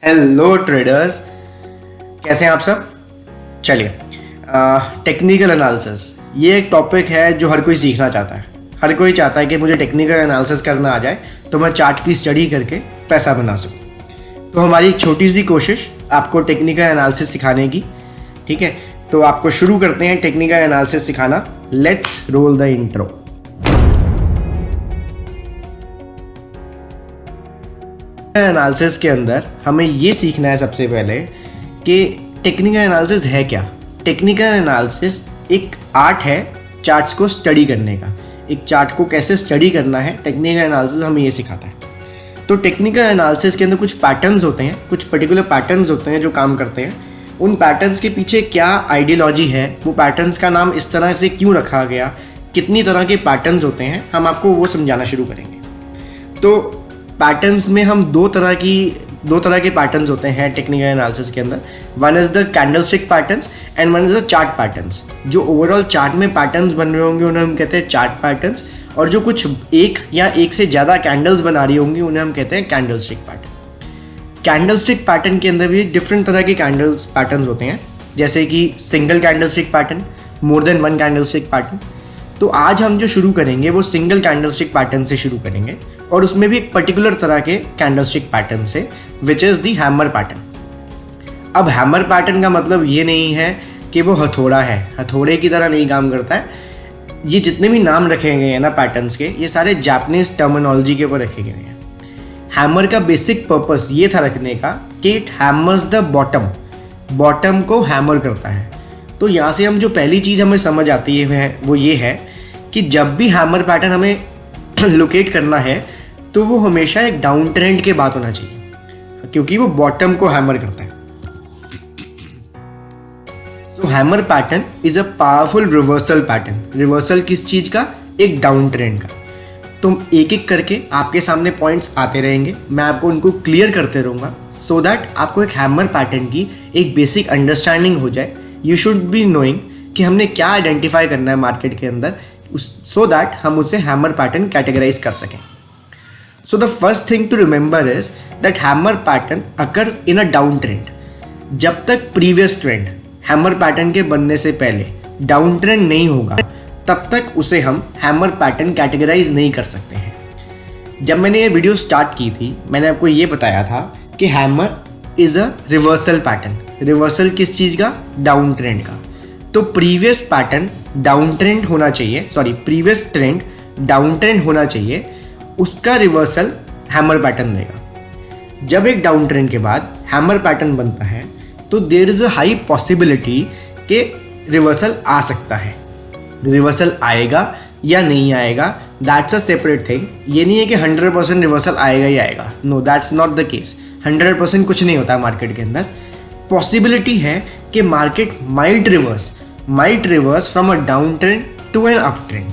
Hello traders, कैसे हैं आप सब। चलिए, टेक्निकल एनालिसिस ये एक टॉपिक है जो हर कोई सीखना चाहता है। हर कोई चाहता है कि मुझे टेक्निकल एनालिसिस करना आ जाए तो मैं चार्ट की स्टडी करके पैसा बना सकूं। तो हमारी एक छोटी सी कोशिश आपको टेक्निकल एनालिसिस सिखाने की, ठीक है। तो आपको शुरू करते हैं टेक्निकल एनालिसिस सिखाना। Let's roll the intro. Analysis के अंदर हमें ये सीखना है सबसे पहले कि टेक्निकल एनालिसिस है क्या। टेक्निकल एनालिसिस एक आर्ट है चार्ट्स को स्टडी करने का। एक चार्ट को कैसे स्टडी करना है, टेक्निकल एनालिसिस हमें ये सिखाता है। तो टेक्निकल एनालिसिस के अंदर कुछ पैटर्न्स होते हैं, कुछ पर्टिकुलर पैटर्न्स होते हैं जो काम करते हैं। उन पैटर्न्स के पीछे क्या आइडियोलॉजी है, वो पैटर्न्स का नाम इस तरह से क्यों रखा गया, कितनी तरह के पैटर्न्स होते हैं, हम आपको वो समझाना शुरू करेंगे। तो पैटर्न्स में हम दो तरह के पैटर्न्स होते हैं टेक्निकल एनालिसिस के अंदर। One is the candlestick patterns and one is the chart patterns. जो ओवरऑल चार्ट में पैटर्न्स बन रहे होंगे उन्हें हम कहते हैं चार्ट पैटर्न्स, और जो कुछ एक या एक से ज़्यादा कैंडल्स बना रही होंगी उन्हें हम कहते हैं कैंडलस्टिक पैटर्न। कैंडलस्टिक पैटर्न के अंदर भी डिफरेंट तरह के कैंडल्स पैटर्न्स होते हैं, जैसे कि single candlestick pattern, more than one candlestick pattern. तो आज हम जो शुरू करेंगे वो सिंगल कैंडलस्टिक पैटर्न से शुरू करेंगे, और उसमें भी एक पर्टिकुलर तरह के कैंडलस्टिक पैटर्न से, which is the hammer pattern. अब हैमर पैटर्न का मतलब ये नहीं है कि वो हथौड़ा है, हथौड़े की तरह नहीं काम करता है। ये जितने भी नाम रखे गए हैं ना पैटर्न्स के, ये सारे जापानीज टर्मिनोलॉजी के ऊपर रखे गए हैं। हैमर का बेसिक पर्पस ये था रखने का कि it hammers the bottom, bottom को हैमर करता है। तो यहाँ से हम जो पहली चीज़ हमें समझ आती है वो ये है कि जब भी हैमर पैटर्न हमें लोकेट करना है तो वो हमेशा एक डाउन ट्रेंड के बाद होना चाहिए, क्योंकि वो बॉटम को हैमर करता है। So hammer pattern is a powerful reversal pattern. Reversal किस चीज का? एक डाउन ट्रेंड का। तो एक एक करके आपके सामने पॉइंट्स आते रहेंगे, मैं आपको उनको क्लियर करते रहूँगा, सो दैट आपको एक हैमर पैटर्न की एक बेसिक अंडरस्टैंडिंग हो जाए। यू शुड बी नोइंग कि हमने क्या आइडेंटिफाई करना है मार्केट के अंदर, सो दैट हम उसे हैमर पैटर्न कैटेगराइज कर सकें। So the first thing to remember is that hammer pattern occurs in a down trend. जब तक प्रीवियस ट्रेंड हैमर पैटर्न के बनने से पहले डाउन ट्रेंड नहीं होगा, तब तक उसे हम हैमर पैटर्न कैटेगराइज नहीं कर सकते हैं। जब मैंने ये वीडियो स्टार्ट की थी, मैंने आपको ये बताया था कि hammer is a reversal pattern. Reversal किस चीज़ का? डाउन ट्रेंड का। तो प्रीवियस पैटर्न डाउन ट्रेंड होना चाहिए, प्रीवियस ट्रेंड डाउन ट्रेंड होना चाहिए, उसका रिवर्सल हैमर पैटर्न देगा। जब एक डाउन ट्रेंड के बाद हैमर पैटर्न बनता है तो there is a high possibility कि रिवर्सल आ सकता है। रिवर्सल आएगा या नहीं आएगा, दैट्स अ सेपरेट थिंग। ये नहीं है कि 100% रिवर्सल आएगा ही आएगा, no that's not the case. 100% कुछ नहीं होता मार्केट के अंदर। पॉसिबिलिटी है कि market might reverse from a down trend to an up trend.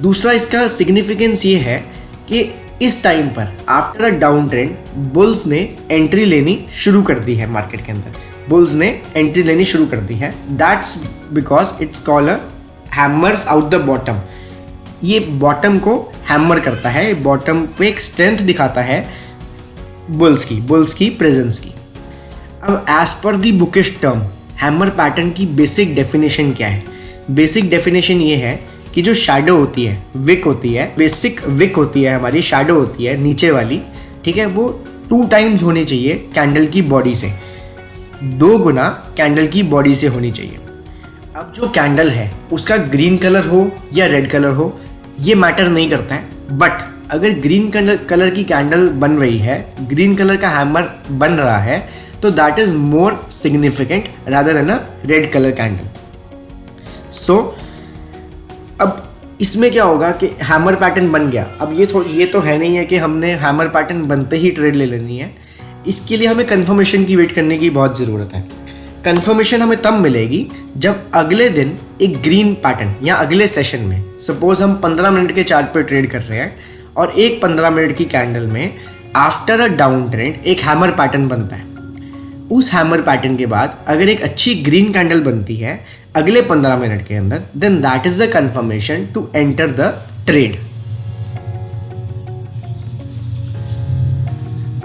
दूसरा इसका सिग्निफिकेंस ये है कि इस टाइम पर after a down trend bulls ने एंट्री लेनी शुरू कर दी है मार्केट के अंदर। बुल्स ने एंट्री लेनी शुरू कर दी है, that's because it's called a hammers out the bottom. ये बॉटम को हैमर करता है, बॉटम पे एक स्ट्रेंथ दिखाता है बुल्स की प्रेजेंस की। अब एज पर दी बुकिश टर्म, हैमर पैटर्न की बेसिक डेफिनेशन क्या है? बेसिक डेफिनेशन ये है कि जो शैडो होती है, विक होती है, बेसिक विक होती है हमारी, शैडो होती है नीचे वाली, ठीक है, वो 2 टाइम्स होनी चाहिए कैंडल की बॉडी से, 2 गुना कैंडल की बॉडी से होनी चाहिए। अब जो कैंडल है उसका ग्रीन कलर हो या रेड कलर हो, ये मैटर नहीं करता है। बट अगर ग्रीन कलर की कैंडल बन रही है, ग्रीन कलर का हैमर बन रहा है, तो that is more significant rather than a red colour candle. So अब इसमें क्या होगा कि हैमर पैटर्न बन गया। अब ये तो है नहीं है कि हमने हैमर पैटर्न बनते ही ट्रेड ले लेनी है। इसके लिए हमें कंफर्मेशन की वेट करने की बहुत ज़रूरत है। कंफर्मेशन हमें तब मिलेगी जब अगले दिन एक ग्रीन पैटर्न, या अगले सेशन में, सपोज हम 15 मिनट के चार्ट पे ट्रेड कर रहे हैं और एक 15 मिनट की कैंडल में आफ्टर अ डाउन ट्रेंड एक हैमर पैटर्न बनता है। उस हैमर पैटर्न के बाद अगर एक अच्छी ग्रीन कैंडल बनती है अगले 15 मिनट के अंदर, then that is the confirmation to enter the trade.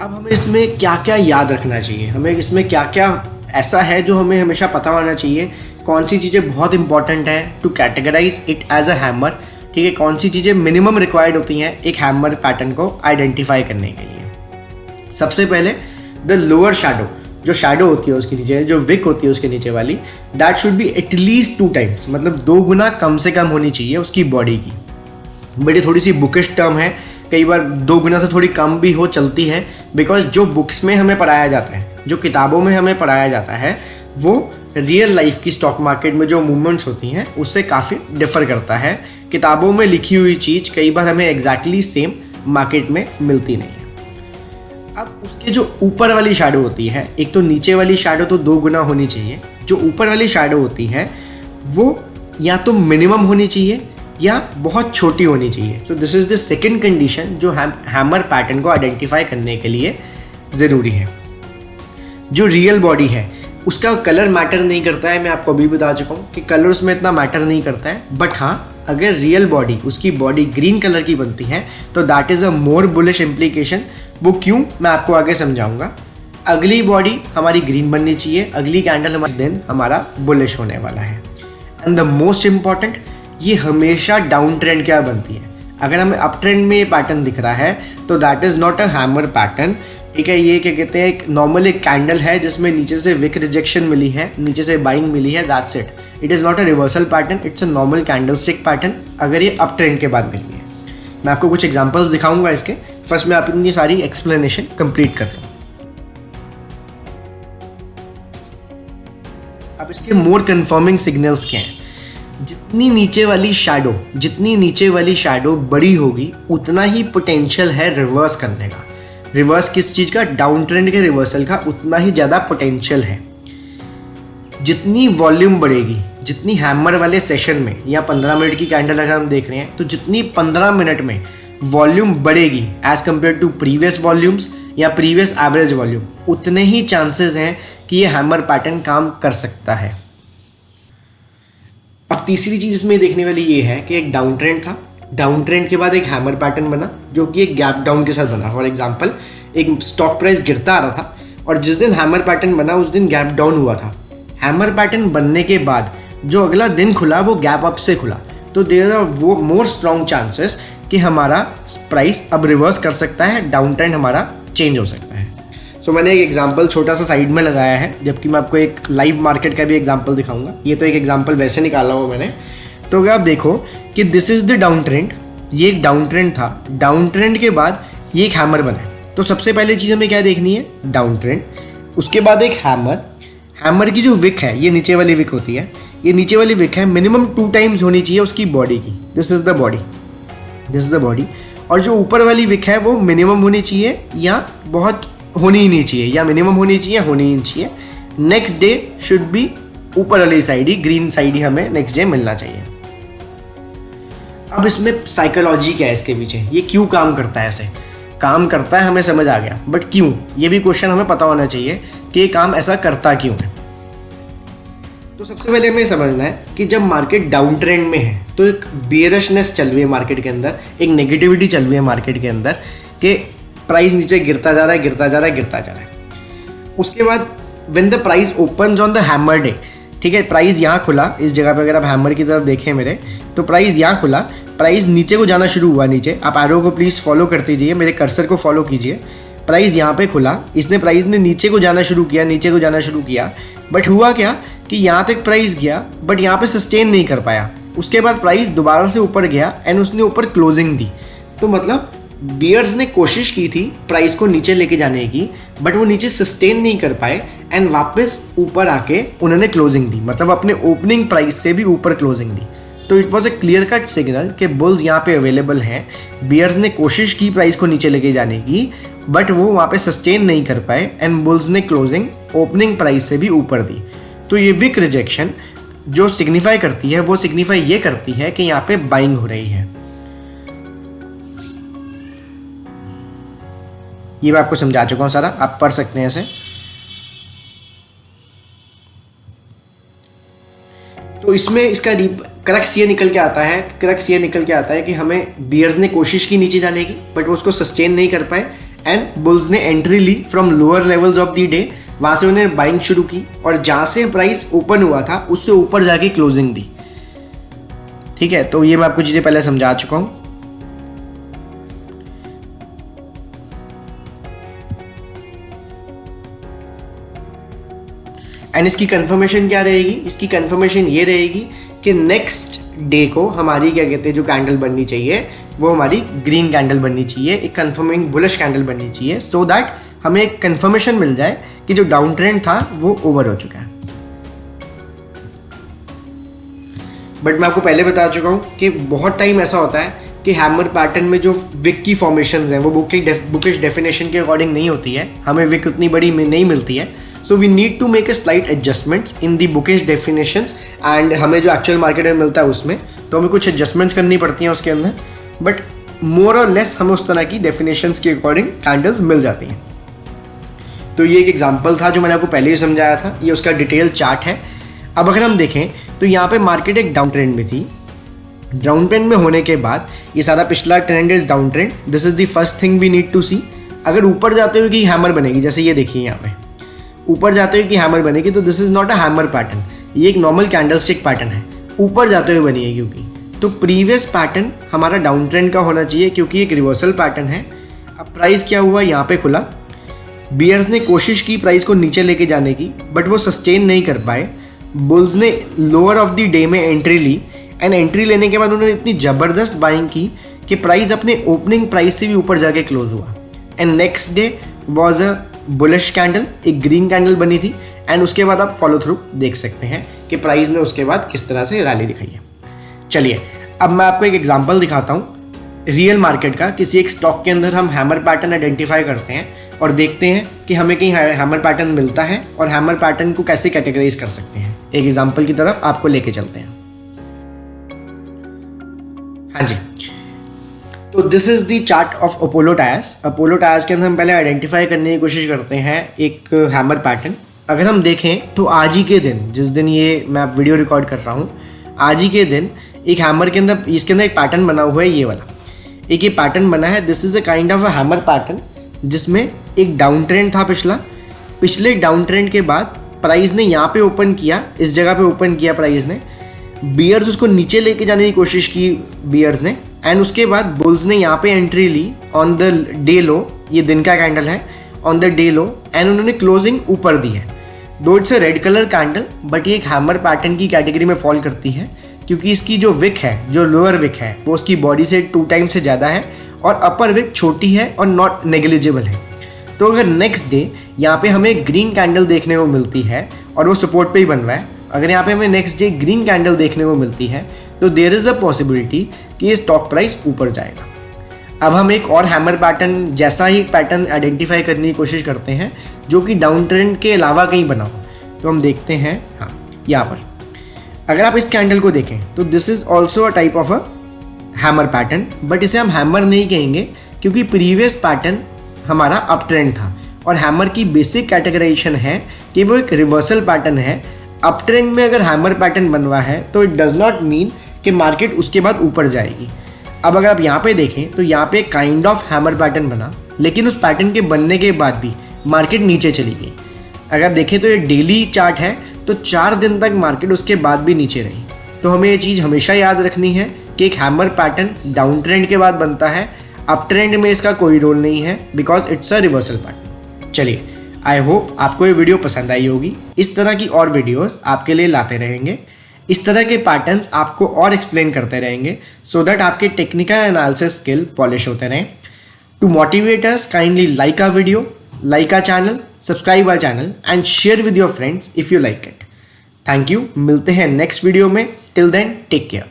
अब हमें इसमें क्या क्या याद रखना चाहिए, हमें इसमें क्या क्या ऐसा है जो हमें हमेशा पता होना चाहिए, कौन सी चीज़ें बहुत इंपॉर्टेंट है to categorize it as a hammer, ठीक है, कौन सी चीज़ें मिनिमम रिक्वायर्ड होती हैं एक हैमर पैटर्न को आइडेंटिफाई करने के लिए। सबसे पहले द लोअर शैडो, जो शैडो होती है उसके नीचे, जो विक होती है उसके नीचे वाली, that should be at least 2 times, मतलब 2 गुना कम से कम होनी चाहिए उसकी बॉडी की। बट ये थोड़ी सी बुकिश टर्म है, कई बार 2 गुना से थोड़ी कम भी हो चलती है, बिकॉज जो बुक्स में हमें पढ़ाया जाता है, जो किताबों में हमें पढ़ाया जाता है, वो रियल लाइफ की स्टॉक मार्केट में जो मूवमेंट्स होती हैं उससे काफ़ी डिफर करता है। किताबों में लिखी हुई चीज़ कई बार हमें एग्जैक्टली सेम मार्केट में मिलती नहीं है। अब उसके जो ऊपर वाली शैडो होती है, एक तो नीचे वाली शैडो तो 2 गुना होनी चाहिए, जो ऊपर वाली शैडो होती है वो या तो मिनिमम होनी चाहिए या बहुत छोटी होनी चाहिए। So this is the second condition जो हैमर पैटर्न को आइडेंटिफाई करने के लिए ज़रूरी है। जो रियल बॉडी है उसका कलर मैटर नहीं करता है, मैं आपको अभी बता चुका हूँ कि कलर उसमें इतना मैटर नहीं करता है, बट हाँ अगर रियल बॉडी, उसकी बॉडी ग्रीन कलर की बनती है तो that is a more bullish implication. वो क्यों, मैं आपको आगे समझाऊंगा। अगली बॉडी हमारी ग्रीन बननी चाहिए, अगली कैंडल हमारे दिन हमारा बुलिश होने वाला है। एंड द मोस्ट इम्पॉर्टेंट, ये हमेशा डाउन ट्रेंड क्या बनती है। अगर हमें अप ट्रेंड में ये पैटर्न दिख रहा है तो that is not a hammer pattern, ठीक है। ये क्या कहते हैं, एक नॉर्मल एक कैंडल है जिसमें नीचे से विक रिजेक्शन मिली है, नीचे से बाइंग मिली है, that's it. It is not a reversal pattern, it's a normal candle stick pattern अगर ये अप ट्रेंड के बाद मिली है। मैं आपको कुछ एग्जांपल्स दिखाऊंगा इसके, फर्स्ट मैं अपनी सारी एक्सप्लेनेशन कंप्लीट कर रहा हूँ। अब इसके मोर कंफर्मिंग सिग्नल्स क्या हैं। जितनी नीचे वाली शैडो बड़ी होगी उतना ही पोटेंशियल है रिवर्स करने का। रिवर्स किस चीज़ का, डाउन ट्रेंड के रिवर्सल का उतना ही ज़्यादा पोटेंशियल है। जितनी वॉल्यूम बढ़ेगी, जितनी हैमर वाले सेशन में, या 15 मिनट की कैंडल अगर हम देख रहे हैं तो जितनी 15 मिनट में वॉल्यूम बढ़ेगी as compare to previous volumes या प्रीवियस एवरेज वॉल्यूम, उतने ही चांसेस हैं कि ये हैमर पैटर्न काम कर सकता है। अब तीसरी चीज़ इसमें देखने वाली ये है कि एक डाउन ट्रेंड था, डाउन ट्रेंड के बाद एक हैमर पैटर्न बना जो कि एक गैप डाउन के साथ बना। फॉर एग्जांपल, एक स्टॉक प्राइस गिरता आ रहा था और जिस दिन हैमर पैटर्न बना उस दिन गैप डाउन हुआ था। हैमर पैटर्न बनने के बाद जो अगला दिन खुला वो गैप अप से खुला, तो देयर आर वो मोर स्ट्रॉन्ग चांसेस कि हमारा प्राइस अब रिवर्स कर सकता है, डाउन ट्रेंड हमारा चेंज हो सकता है। सो मैंने एक एग्जांपल छोटा सा साइड में लगाया है, जबकि मैं आपको एक लाइव मार्केट का भी एग्जांपल दिखाऊंगा। ये तो एक एग्जांपल वैसे निकाला हुआ मैंने। तो अगर आप देखो कि this is the down trend, ये एक डाउन ट्रेंड था, डाउन ट्रेंड के बाद ये एक हैमर बना है। तो सबसे पहले चीज़ हमें क्या देखनी है, डाउन ट्रेंड, उसके बाद एक हैमर। हैमर की जो विक है, ये नीचे वाली विक होती है, ये नीचे वाली विक है मिनिमम 2 टाइम्स होनी चाहिए उसकी बॉडी की। This is the body, this is the body. और जो ऊपर वाली विक है वो मिनिमम होनी चाहिए या बहुत होनी ही नहीं चाहिए, या मिनिमम होनी चाहिए, होनी ही नहीं चाहिए। नेक्स्ट डे शुड बी ऊपर वाली साइड ही, ग्रीन साइड ही हमें नेक्स्ट डे मिलना चाहिए। अब इसमें साइकोलॉजी क्या है इसके पीछे, ये क्यों काम करता है, ऐसे काम करता है हमें समझ आ गया, बट क्यों, ये भी क्वेश्चन हमें पता होना चाहिए कि ये काम ऐसा करता क्यों है। तो सबसे पहले हमें समझना है कि जब मार्केट डाउन ट्रेंड में है तो एक बियरिशनेस चल रही है मार्केट के अंदर, एक नेगेटिविटी चल रही है मार्केट के अंदर कि प्राइस नीचे गिरता जा रहा है, गिरता जा रहा है, गिरता जा रहा है। उसके बाद when the price opens on the hammer day, ठीक है, प्राइस यहाँ खुला, इस जगह पे अगर आप हैमर की तरफ देखें मेरे, तो प्राइस यहाँ खुला, प्राइस नीचे को जाना शुरू हुआ, नीचे आप एरो को प्लीज़ फॉलो करते जाइए, मेरे कर्सर को फॉलो कीजिए। प्राइस यहाँ पे खुला, प्राइस ने नीचे को जाना शुरू किया, नीचे को जाना शुरू किया, बट हुआ क्या कि यहाँ तक प्राइस गया बट यहाँ पे सस्टेन नहीं कर पाया। उसके बाद प्राइस दोबारा से ऊपर गया एंड उसने ऊपर क्लोजिंग दी। तो मतलब बियर्स ने कोशिश की थी प्राइस को नीचे लेके जाने की, बट वो नीचे सस्टेन नहीं कर पाए एंड वापस ऊपर आके उन्होंने क्लोजिंग दी, मतलब अपने ओपनिंग प्राइस से भी ऊपर क्लोजिंग दी। तो it was a clear cut signal कि बुल्स यहाँ पे अवेलेबल हैं। बियर्स ने कोशिश की प्राइस को नीचे लेके जाने की, बट वो वहाँ पे सस्टेन नहीं कर पाए एंड बुल्स ने क्लोजिंग ओपनिंग प्राइस से भी ऊपर दी। तो ये विक रिजेक्शन जो सिग्निफाई करती है, वो सिग्निफाई ये करती है कि यहाँ पे बाइंग हो रही है। ये मैं आपको समझा चुका हूँ सारा, आप पढ़ सकते हैं ऐसे। तो इसमें इसका क्रक्स ये निकल के आता है कि हमें बियर्स ने कोशिश की नीचे जाने की, बट वो उसको सस्टेन नहीं कर पाए एंड बुल्स ने एंट्री ली from lower levels of the day, वहां से उन्हें बाइंग शुरू की और जहां से प्राइस ओपन हुआ था उससे ऊपर जाके क्लोजिंग दी। ठीक है, तो ये मैं आपको चीजें पहले समझा चुका हूं। एंड इसकी कंफर्मेशन क्या रहेगी? इसकी कंफर्मेशन ये रहेगी कि नेक्स्ट डे को हमारी क्या कहते हैं जो कैंडल बननी चाहिए वो हमारी ग्रीन कैंडल बननी चाहिए, एक कंफर्मिंग बुलिश कैंडल बननी चाहिए, सो दैट हमें एक कंफर्मेशन मिल जाए कि जो डाउन ट्रेंड था वो ओवर हो चुका है। बट मैं आपको पहले बता चुका हूं कि बहुत टाइम ऐसा होता है कि हैमर पैटर्न में जो विक की फॉर्मेशंस हैं वो बुकिश डेफिनेशन के अकॉर्डिंग नहीं होती है, हमें विक उतनी बड़ी नहीं मिलती है। So we need to make a slight adjustments in the bookish definitions and हमें जो एक्चुअल मार्केट में मिलता है उसमें तो हमें कुछ एडजस्टमेंट्स करनी पड़ती हैं उसके अंदर, बट मोर और लेस हमें उस तरह की डेफिनेशंस के अकॉर्डिंग कैंडल्स मिल जाती हैं। तो ये एक एग्जांपल था जो मैंने आपको पहले ही समझाया था, ये उसका डिटेल चार्ट है। अब अगर हम देखें तो यहाँ पे मार्केट एक डाउन ट्रेंड में थी, डाउन ट्रेंड में होने के बाद ये सारा पिछला trend is down trend, this is the first thing we need to see. अगर ऊपर जाते हुए कि हैमर बनेगी, जैसे ये देखिए यहाँ पे ऊपर जाते हुए कि हैमर बनेगी, तो this is not a hammer pattern, ये एक नॉर्मल कैंडलस्टिक पैटर्न है, ऊपर जाते हुए बनी है क्योंकि। तो प्रीवियस पैटर्न हमारा डाउन ट्रेंड का होना चाहिए क्योंकि एक रिवर्सल पैटर्न है। अब प्राइस क्या हुआ, यहाँ पे खुला, बियर्स ने कोशिश की प्राइस को नीचे लेके जाने की बट वो सस्टेन नहीं कर पाए। बुल्स ने लोअर ऑफ द डे में एंट्री ली एंड एंट्री लेने के बाद उन्होंने इतनी ज़बरदस्त बाइंग की कि प्राइस अपने ओपनिंग प्राइस से भी ऊपर जाके क्लोज हुआ and next day was a bullish candle, एक ग्रीन कैंडल बनी थी एंड उसके बाद आप फॉलो थ्रू देख सकते हैं कि प्राइस ने उसके बाद किस तरह से रैली दिखाई है। चलिए अब मैं आपको एक एग्जांपल दिखाता हूँ रियल मार्केट का। किसी एक स्टॉक के अंदर हम हैमर पैटर्न आइडेंटिफाई करते हैं और देखते हैं कि हमें कहीं हैमर पैटर्न मिलता है और हैमर पैटर्न को कैसे कैटेगराइज कर सकते हैं। एक एग्जांपल की तरफ आपको लेके चलते हैं। हाँ जी, तो this is the chart of Apollo tyres. Apollo tyres के अंदर हम पहले आइडेंटिफाई करने की कोशिश करते हैं एक हैमर पैटर्न। अगर हम देखें तो आज ही के दिन, जिस दिन ये मैं वीडियो रिकॉर्ड कर रहा हूँ, आज ही के दिन एक हैमर के अंदर, इसके अंदर एक पैटर्न बना हुआ है, ये वाला एक ये पैटर्न बना है। This is a kind of a hammer pattern जिसमें एक डाउन ट्रेंड था पिछले डाउन ट्रेंड के बाद प्राइस ने यहाँ पे ओपन किया, इस जगह पे ओपन किया प्राइस ने, बियर्स उसको नीचे लेके जाने की कोशिश की बियर्स ने एंड उसके बाद बुल्स ने यहाँ पे एंट्री ली ऑन द डे लो, ये दिन का कैंडल है, on the day low and उन्होंने क्लोजिंग ऊपर दी है। Though it's a red colour candle but ये एक हैमर पैटर्न की कैटेगरी में फॉल करती है क्योंकि इसकी जो विक है, जो लोअर विक है, वो उसकी बॉडी से 2 टाइम्स से ज़्यादा है और अपर विक छोटी है और नॉट नेग्लिजिबल है। तो अगर नेक्स्ट डे यहाँ पे हमें ग्रीन कैंडल देखने को मिलती है और वो सपोर्ट पे ही बन रहा है, अगर यहाँ पे हमें नेक्स्ट डे ग्रीन कैंडल देखने को मिलती है तो देयर इज़ अ पॉसिबिलिटी कि ये स्टॉक प्राइस ऊपर जाएगा। अब हम एक और हैमर पैटर्न जैसा ही पैटर्न आइडेंटिफाई करने की कोशिश करते हैं जो कि डाउन ट्रेंड के अलावा कहीं बना हो। तो हम देखते हैं, हाँ यहाँ पर अगर आप इस कैंडल को देखें तो this is also a type of a hammer pattern, but इसे हम हैमर नहीं कहेंगे क्योंकि प्रीवियस पैटर्न हमारा अप ट्रेंड था और हैमर की बेसिक कैटेगराइजेशन है कि वो एक रिवर्सल पैटर्न है। अप ट्रेंड में अगर हैमर पैटर्न बन रहा है तो इट डज नॉट मीन कि मार्केट उसके बाद ऊपर जाएगी। अब अगर आप यहाँ पे देखें तो यहाँ पे काइंड ऑफ हैमर पैटर्न बना, लेकिन उस पैटर्न के बनने के बाद भी मार्केट नीचे चली गई। अगर आप देखें तो ये डेली चार्ट है तो 4 दिन तक मार्केट उसके बाद भी नीचे रही। तो हमें ये चीज़ हमेशा याद रखनी है कि एक हैमर पैटर्न डाउन ट्रेंड के बाद बनता है, अप ट्रेंड में इसका कोई रोल नहीं है because it's a reversal pattern. चलिए, आई होप आपको ये वीडियो पसंद आई होगी। इस तरह की और वीडियोस आपके लिए लाते रहेंगे, इस तरह के पैटर्न्स आपको और एक्सप्लेन करते रहेंगे सो दैट आपके टेक्निकल एनालिसिस स्किल पॉलिश होते रहें। To motivate us, kindly like our video, like our channel, subscribe our channel and share with your friends if you like it. Thank you. मिलते हैं next video में. Till then, take care.